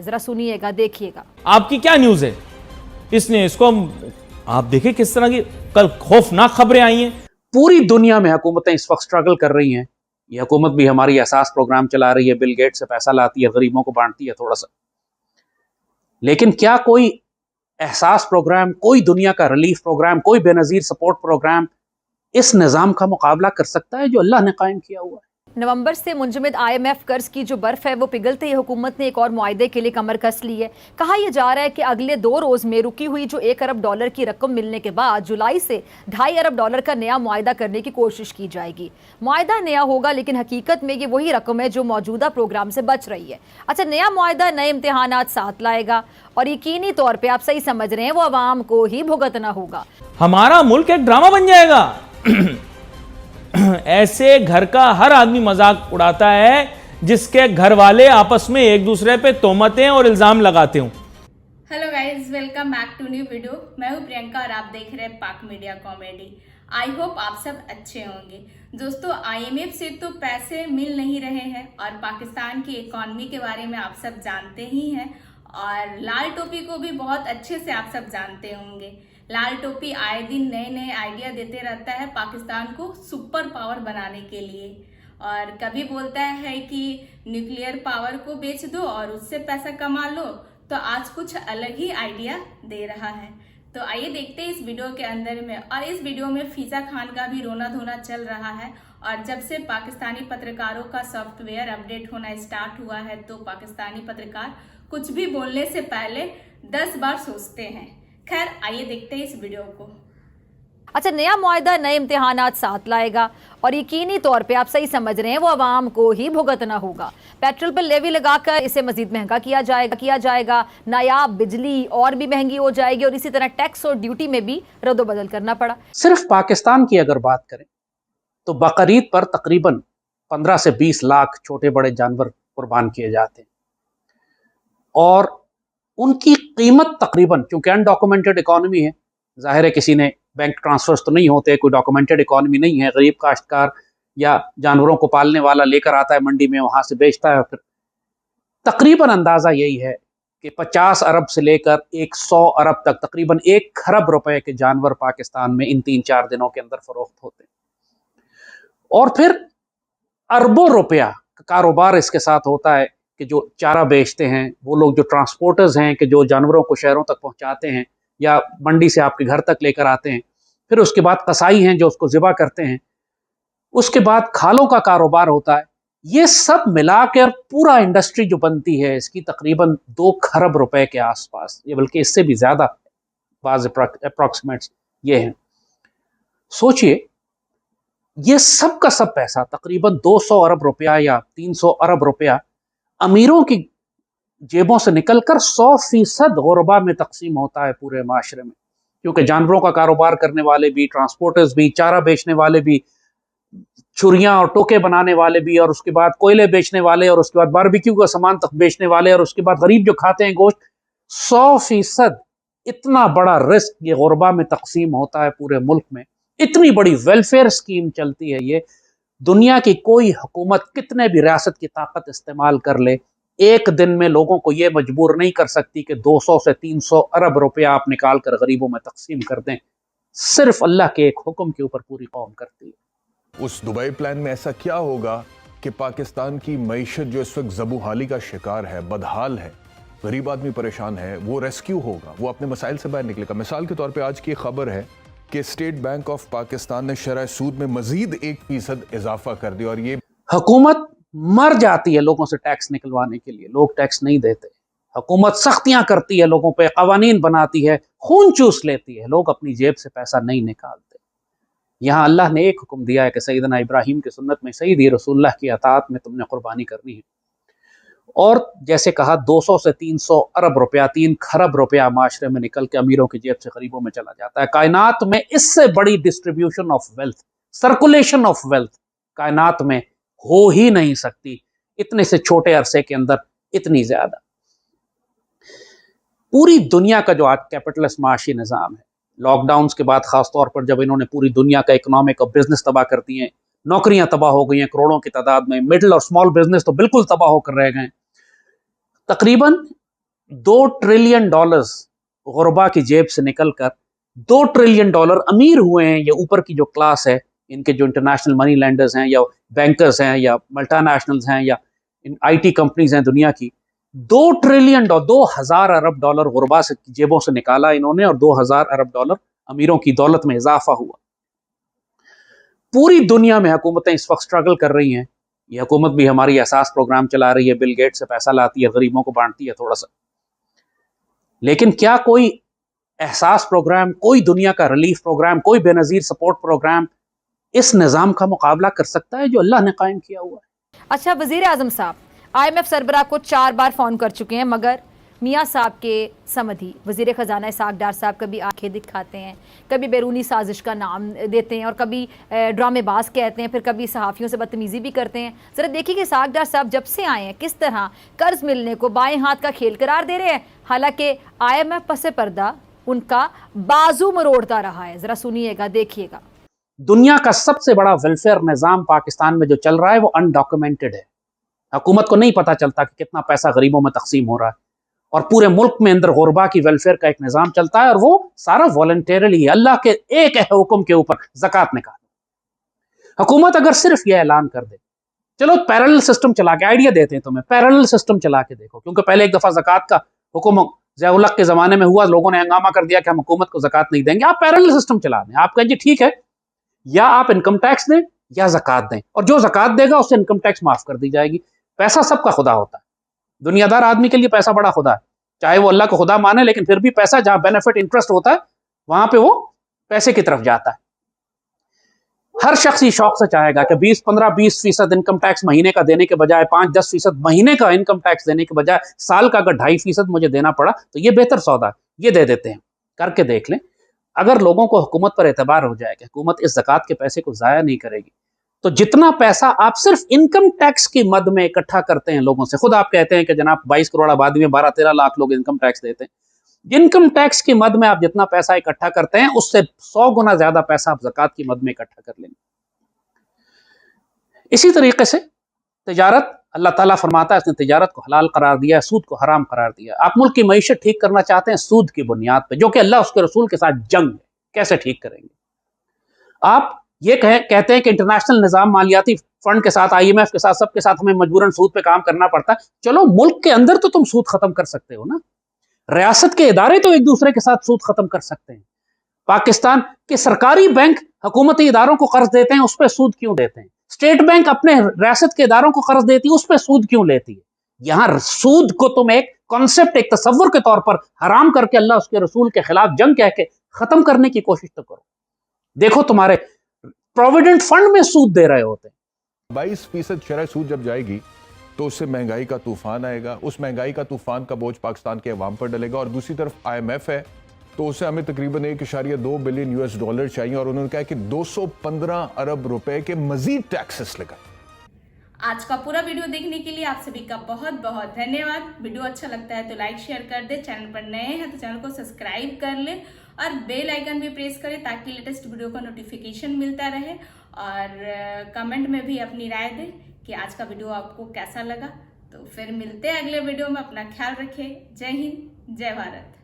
जरा सुनिएगा, देखिएगा। आपकी क्या न्यूज है? इसने इसको आप देखें किस तरह की कल खौफनाक खबरें आई हैं। पूरी दुनिया में हुकूमतें इस वक्त स्ट्रगल कर रही हैं। ये हुकूमत भी हमारी एहसास प्रोग्राम चला रही है, बिल गेट्स से पैसा लाती है, गरीबों को बांटती है थोड़ा सा। लेकिन क्या कोई एहसास प्रोग्राम, कोई दुनिया का रिलीफ प्रोग्राम, कोई बेनजीर सपोर्ट प्रोग्राम इस निज़ाम का मुकाबला कर सकता है जो अल्लाह ने कायम किया हुआ है? नवंबर से मुंजमद IMF कर्ज की जो बर्फ है वो पिघलते ही हुकूमत ने एक और मुआहदे के लिए कमर कस ली है। कहा यह जा रहा है कि अगले 2 रोज में रुकी हुई जो $1 अरब की रकम मिलने के बाद जुलाई से $2.5 अरब का नया मुआहदा करने की कोशिश की जाएगी। मुआहदा नया होगा लेकिन हकीकत में ये वही रकम है जो मौजूदा प्रोग्राम से बच रही है। अच्छा, नया मुआहदा नए इम्तिहानात साथ लाएगा और यकीनी तौर पर आप सही समझ रहे हैं, वो अवाम को ही भुगतना होगा। हमारा मुल्क एक ड्रामा बन जाएगा। ऐसे घर का हर आदमी मजाक उड़ाता है जिसके घर वाले आपस में एक दूसरे पे तोहमतें और इल्जाम लगाते हों। Hello guys, welcome back to new video. मैं हूं प्रियंका और आप देख रहे हैं पाक मीडिया कॉमेडी। आई होप आप सब अच्छे होंगे। दोस्तों, IMF से तो पैसे मिल नहीं रहे हैं और पाकिस्तान की इकॉनमी के बारे में आप सब जानते ही हैं और लाल टोपी को भी बहुत अच्छे से आप सब जानते होंगे। लाल टोपी आए दिन नए नए आइडिया देते रहता है पाकिस्तान को सुपर पावर बनाने के लिए, और कभी बोलता है कि न्यूक्लियर पावर को बेच दो और उससे पैसा कमा लो, तो आज कुछ अलग ही आइडिया दे रहा है। तो आइए देखते हैं इस वीडियो के अंदर में। और इस वीडियो में फिजा खान का भी रोना धोना चल रहा है, और जब से पाकिस्तानी पत्रकारों का सॉफ्टवेयर अपडेट होना स्टार्ट हुआ है तो पाकिस्तानी पत्रकार कुछ भी बोलने से पहले 10 बार सोचते हैं। खैर, आइए देखते हैं इस वीडियो को। अच्छा, नया मुआहदा नए इम्तिहानात साथ लाएगा और यकीनी तौर पे आप सही समझ रहे हैं, वो अवाम को ही भुगतना होगा। पेट्रोल पर लेवी लगाकर इसे मजीद महंगा किया जाएगा। नायाब बिजली और भी महंगी हो जाएगी और इसी तरह टैक्स और ड्यूटी में भी रद्दोबदल करना पड़ा। सिर्फ पाकिस्तान की अगर बात करें तो बकरीद पर तकरीबन 15 से 20 लाख छोटे बड़े जानवर कुर्बान किए जाते हैं और उनकी कीमत तकरीबन, क्योंकि अनडॉक्यूमेंटेड इकॉनमी है, जाहिर है किसी ने बैंक ट्रांसफर्स तो नहीं होते, कोई डॉक्यूमेंटेड इकॉनमी नहीं है, गरीब काश्तकार या जानवरों को पालने वाला लेकर आता है मंडी में, वहां से बेचता है। फिर तकरीबन अंदाजा यही है कि 50 अरब से लेकर 100 अरब तक तकरीबन 1 खरब रुपए के जानवर पाकिस्तान में इन 3-4 दिनों के अंदर फरोख्त होते हैं। और फिर अरबों रुपया का कारोबार इसके साथ होता है कि जो चारा बेचते हैं, वो लोग जो ट्रांसपोर्टर्स हैं कि जो जानवरों को शहरों तक पहुंचाते हैं या मंडी से आपके घर तक लेकर आते हैं, फिर उसके बाद कसाई हैं जो उसको ज़िबा करते हैं, उसके बाद खालों का कारोबार होता है। ये सब मिलाकर पूरा इंडस्ट्री जो बनती है इसकी तकरीबन 2 खरब रुपए के आसपास, ये बल्कि इससे भी ज़्यादा बाज़ अप्रॉक्सीमेट्स ये हैं। सोचिए, ये सब का सब पैसा तकरीबन 200 अरब रुपया या 300 अरब रुपया अमीरों की जेबों से निकलकर 100% गुरबा में तकसीम होता है पूरे माशरे में, क्योंकि जानवरों का कारोबार करने वाले भी, ट्रांसपोर्टर्स भी, चारा बेचने वाले भी, छुरियां और टोके बनाने वाले भी, और उसके बाद कोयले बेचने वाले, और उसके बाद बारबेक्यू का सामान तक बेचने वाले, और उसके बाद गरीब जो खाते हैं गोश्त, 100% इतना बड़ा रिस्क ये गुरबा में तकसीम होता है पूरे मुल्क में। इतनी बड़ी वेलफेयर स्कीम चलती है ये। दुनिया की कोई हुकूमत कितने भी रियासत की ताकत इस्तेमाल कर ले, एक दिन में लोगों को ये मजबूर नहीं कर सकती कि 200 से 300 अरब रुपया आप निकाल कर गरीबों में तकसीम कर दें। सिर्फ अल्लाह के एक हुक्म के ऊपर पूरी कौम करती है। उस दुबई प्लान में ऐसा क्या होगा कि पाकिस्तान की मईशत जो इस वक्त ज़बूहाली का शिकार है, बदहाल है, गरीब आदमी परेशान है, वो रेस्क्यू होगा, वो अपने मसाइल से बाहर निकलेगा। मिसाल के तौर पे आज की खबर है कि स्टेट बैंक ऑफ पाकिस्तान ने शरह सूद में मजीद 1% इजाफा कर दिया, और ये हुकूमत मर जाती है लोगों से टैक्स निकलवाने के लिए, लोग टैक्स नहीं देते। हुकूमत सख्तियां करती है लोगों पे, कवानीन बनाती है, खून चूस लेती है, लोग अपनी जेब से पैसा नहीं निकालते। यहाँ अल्लाह ने एक हुक्म दिया है कि सैयदना इब्राहीम की सुन्नत में सैयदी रसूलुल्लाह की अताअत में तुमने कुर्बानी करनी है, और जैसे कहा 200 से 300 अरब रुपया, 3 खरब रुपया माशरे में निकल के अमीरों की जेब से गरीबों में चला जाता है। कायनात में इससे बड़ी distribution of wealth, circulation of wealth कायनात में हो ही नहीं सकती, इतने से छोटे अरसे के अंदर इतनी ज्यादा। पूरी दुनिया का जो आज कैपिटलिस्ट माशी निज़ाम है, लॉकडाउन के बाद खासतौर पर जब इन्होंने पूरी दुनिया का इकोनॉमिक और बिजनेस तबाह कर दिए हैं, नौकरियां तबाह हो गई हैं करोड़ों की तादाद में, मिडिल और स्मॉल बिजनेस तो बिल्कुल तबाह होकर रह गए। तकरीबन $2 ट्रिलियन गुरबा की जेब से निकलकर $2 ट्रिलियन अमीर हुए हैं। ये ऊपर की जो क्लास है, इनके जो इंटरनेशनल मनी लैंडर्स हैं या बैंकर्स हैं या मल्टीनेशनल्स हैं या IT कंपनीज हैं दुनिया की, $2 ट्रिलियन 2000 अरब डॉलर गुरबा से जेबों से निकाला इन्होंने और 2000 अरब डॉलर अमीरों की दौलत में इजाफा हुआ। पूरी दुनिया में हुकूमतें इस वक्त स्ट्रगल कर रही हैं। ये हुकूमत भी हमारी एहसास प्रोग्राम चला रही है, बिल गेट से पैसा लाती है, गरीबों को बांटती है थोड़ा सा, लेकिन क्या कोई एहसास प्रोग्राम, कोई दुनिया का रिलीफ प्रोग्राम, कोई बेनजीर सपोर्ट प्रोग्राम इस निज़ाम का मुकाबला कर सकता है जो अल्लाह ने कायम किया हुआ है? अच्छा, वजीर आजम साहब IMF सरबराह को 4 बार फोन कर चुके हैं, मगर मियाँ साहब के समधी वजीर ख़जाना इसहाक डार साहब कभी आंखें दिखाते हैं, कभी बैरूनी साजिश का नाम देते हैं और कभी ड्रामेबाज कहते हैं, फिर कभी सहाफ़ियों से बदतमीज़ी भी करते हैं। ज़रा देखिए कि इसहाक डार साहब जब से आए हैं किस तरह कर्ज मिलने को बाएं हाथ का खेल करार दे रहे हैं, हालांकि IMF पसे पर्दा उनका बाजू मरोड़ता रहा है। ज़रा सुनिएगा, देखिएगा। दुनिया का सबसे बड़ा वेलफेयर निज़ाम पाकिस्तान में जो चल रहा है वो अनडॉक्यूमेंटेड है। हुकूमत को नहीं पता चलता कि कितना पैसा गरीबों में तकसीम हो रहा है, और पूरे मुल्क में अंदर गुरबा की वेलफेयर का एक निज़ाम चलता है और वो सारा वॉलंटरली अल्लाह के एक हुक्म के ऊपर ज़कात निकालो। हुकूमत अगर सिर्फ ये ऐलान कर दे, चलो पैरेलल सिस्टम चला के, आइडिया देते हैं तुम्हें, पैरेलल सिस्टम चला के देखो, क्योंकि पहले एक दफ़ा ज़कात का हुक्म ज़िया-उल-हक के ज़माने में हुआ, लोगों ने हंगामा कर दिया कि हम हुकूमत को ज़कात नहीं देंगे। आप पैरेलल सिस्टम चला दें, आप कहें जी ठीक है, या आप इनकम टैक्स दें या ज़कात दें, और जो ज़कात देगा उससे इनकम टैक्स माफ़ कर दी जाएगी। पैसा सबका खुदा होता है, दुनियादार आदमी के लिए पैसा बड़ा खुदा है, चाहे वो अल्लाह को खुदा माने, लेकिन फिर भी पैसा जहां बेनिफिट इंटरेस्ट होता है वहां पे वो पैसे की तरफ जाता है। हर शख्स ही शौक से चाहेगा कि 15-20% इनकम टैक्स महीने का देने के बजाय 5-10% महीने का इनकम टैक्स देने के बजाय साल का अगर 2.5% मुझे देना पड़ा तो ये बेहतर सौदा है, ये दे देते हैं, करके देख लें। अगर लोगों को हुकूमत पर एतबार हो जाए कि हुकूमत इस ज़कात के पैसे को ज़ाया नहीं करेगी, तो जितना पैसा आप सिर्फ इनकम टैक्स की मद में इकट्ठा करते हैं लोगों से, खुद आप कहते हैं कि जनाब 22 करोड़ आबादी में 12-13 लाख लोग इनकम टैक्स देते हैं, इनकम टैक्स की मद में आप जितना पैसा इकट्ठा करते हैं उससे 100 गुना ज्यादा पैसा आप ज़कात की मद में इकट्ठा कर लेंगे। इसी तरीके से तिजारत, अल्लाह ताला फरमाता है इसने तिजारत को हलाल करार दिया है, सूद को हराम करार दिया है। आप मुल्क की मईशत ठीक करना चाहते हैं सूद की बुनियाद पे, जो कि अल्लाह उसके रसूल के साथ जंग है, कैसे ठीक करेंगे? आप ये कहते हैं कि इंटरनेशनल निज़ाम मालियाती फंड के साथ, IMF के साथ, सबके साथ हमें मजबूरन सूद पे काम करना पड़ता है। चलो मुल्क के अंदर तो तुम सूद खत्म कर सकते हो ना, रियासत के इदारे तो एक दूसरे के साथ सूद खत्म कर सकते हैं। पाकिस्तान के सरकारी बैंक हुकूमती इदारों को कर्ज देते हैं, उस पर सूद क्यों देते हैं? स्टेट बैंक अपने रियासत के इदारों को कर्ज देती है, उस पर सूद क्यों लेती है? यहां सूद को तुम एक कॉन्सेप्ट, एक तसव्वुर के तौर पर हराम करके अल्लाह उसके रसूल के खिलाफ जंग कह के खत्म करने की कोशिश तो करो। देखो तुम्हारे प्रोविडेंट फंड में सूद दे रहे होते हैं। 22% शरह सूद जब जाएगी तो उससे महंगाई का तूफान आएगा, उस महंगाई का तूफान का बोझ पाकिस्तान के अवाम पर डलेगा। और दूसरी तरफ IMF है तो उससे हमें तकरीबन $1.2 बिलियन चाहिए, और उन्होंने कहा कि 215 अरब रुपए के मजीद टैक्सेस लगाए। आज का पूरा वीडियो देखने के लिए आप सभी का बहुत बहुत धन्यवाद। वीडियो अच्छा लगता है तो लाइक शेयर कर दे, चैनल पर नए हैं तो चैनल को सब्सक्राइब कर ले और बेल आइकन भी प्रेस करें ताकि लेटेस्ट वीडियो का नोटिफिकेशन मिलता रहे। और कमेंट में भी अपनी राय दें कि आज का वीडियो आपको कैसा लगा। तो फिर मिलते हैं अगले वीडियो में, अपना ख्याल रखें। जय हिंद, जय भारत।